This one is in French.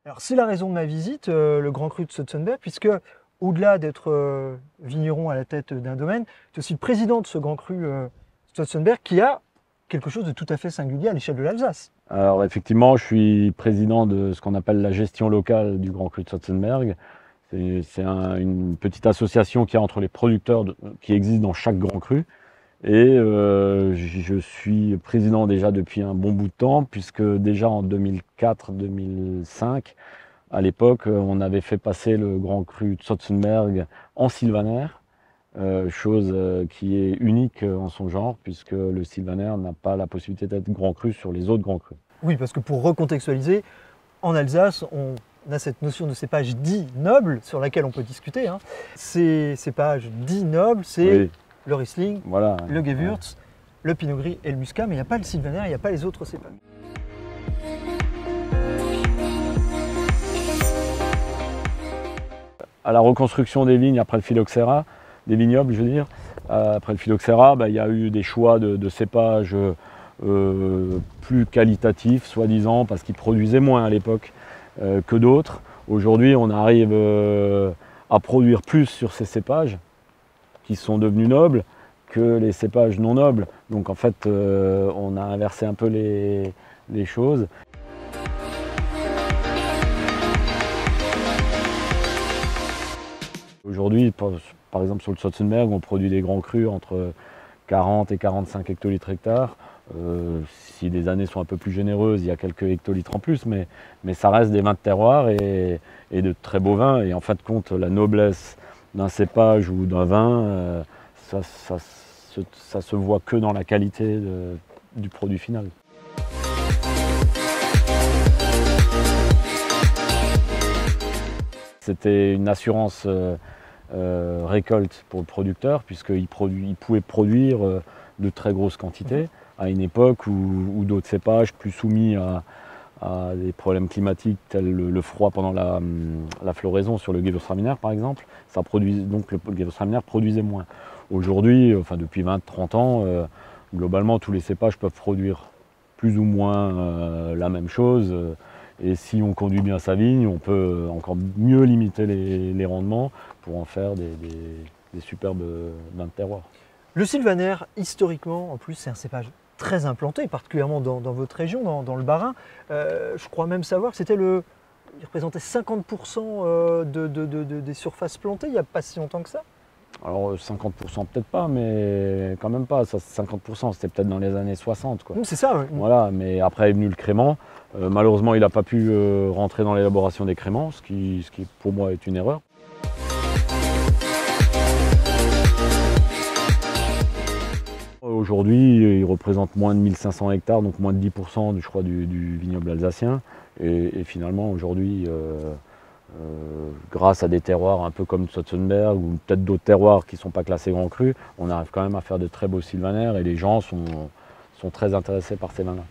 Alors c'est la raison de ma visite, le Grand Cru de Stutzenberg, puisque au-delà d'être vigneron à la tête d'un domaine, tu es aussi le président de ce Grand Cru Stutzenberg qui a quelque chose de tout à fait singulier à l'échelle de l'Alsace. Alors effectivement, je suis président de ce qu'on appelle la gestion locale du Grand Cru de Stutzenberg. C'est une petite association qui est entre les producteurs qui existent dans chaque Grand Cru. Et je suis président déjà depuis un bon bout de temps, puisque déjà en 2004-2005, à l'époque, on avait fait passer le Grand Cru de Stutzenberg en sylvaner, chose qui est unique en son genre, puisque le sylvaner n'a pas la possibilité d'être Grand Cru sur les autres Grands Crus. Oui, parce que pour recontextualiser, en Alsace, on a cette notion de cépage dit noble sur laquelle on peut discuter. Hein. Ces cépages dits nobles, c'est oui. Le Riesling, voilà, le Gewürz, le Pinot Gris et le Muscat, mais il n'y a pas le sylvaner, il n'y a pas les autres cépages. À la reconstruction des vignes après le phylloxéra, des vignobles je veux dire, après le phylloxéra, il y a eu des choix de cépages plus qualitatifs, soi-disant, parce qu'ils produisaient moins à l'époque que d'autres. Aujourd'hui, on arrive à produire plus sur ces cépages qui sont devenus nobles que les cépages non nobles. Donc en fait, on a inversé un peu les choses. Aujourd'hui, par exemple sur le Stutzenberg, on produit des grands crus entre 40 et 45 hectolitres hectare. Si des années sont un peu plus généreuses, il y a quelques hectolitres en plus, mais ça reste des vins de terroir et de très beaux vins. Et en fin de compte, la noblesse d'un cépage ou d'un vin, ça se voit que dans la qualité du produit final. C'était une assurance récolte pour le producteur, puisqu'il pouvait produire de très grosses quantités à une époque où d'autres cépages plus soumis à des problèmes climatiques tels le froid pendant la floraison sur le Gewürztraminer par exemple, donc le Gewürztraminer produisait moins. Aujourd'hui, enfin depuis 20-30 ans, globalement tous les cépages peuvent produire plus ou moins la même chose. Et si on conduit bien sa vigne, on peut encore mieux limiter les rendements pour en faire des superbes vins de terroir. Le sylvaner, historiquement, en plus, c'est un cépage très implanté, particulièrement dans votre région, dans le Bas-Rhin. Je crois même savoir que il représentait 50% des surfaces plantées il n'y a pas si longtemps que ça. Alors 50% peut-être pas, mais quand même pas. Ça, 50% c'était peut-être dans les années 60. C'est ça. Ouais. Voilà, mais après est venu le crément. Malheureusement, il n'a pas pu rentrer dans l'élaboration des créments, ce qui pour moi est une erreur. Aujourd'hui, il représente moins de 1500 hectares, donc moins de 10% je crois, du vignoble alsacien. Et finalement, aujourd'hui, grâce à des terroirs un peu comme Stutzenberg ou peut-être d'autres terroirs qui ne sont pas classés Grand Cru, on arrive quand même à faire de très beaux sylvaners et les gens sont très intéressés par ces vins-là.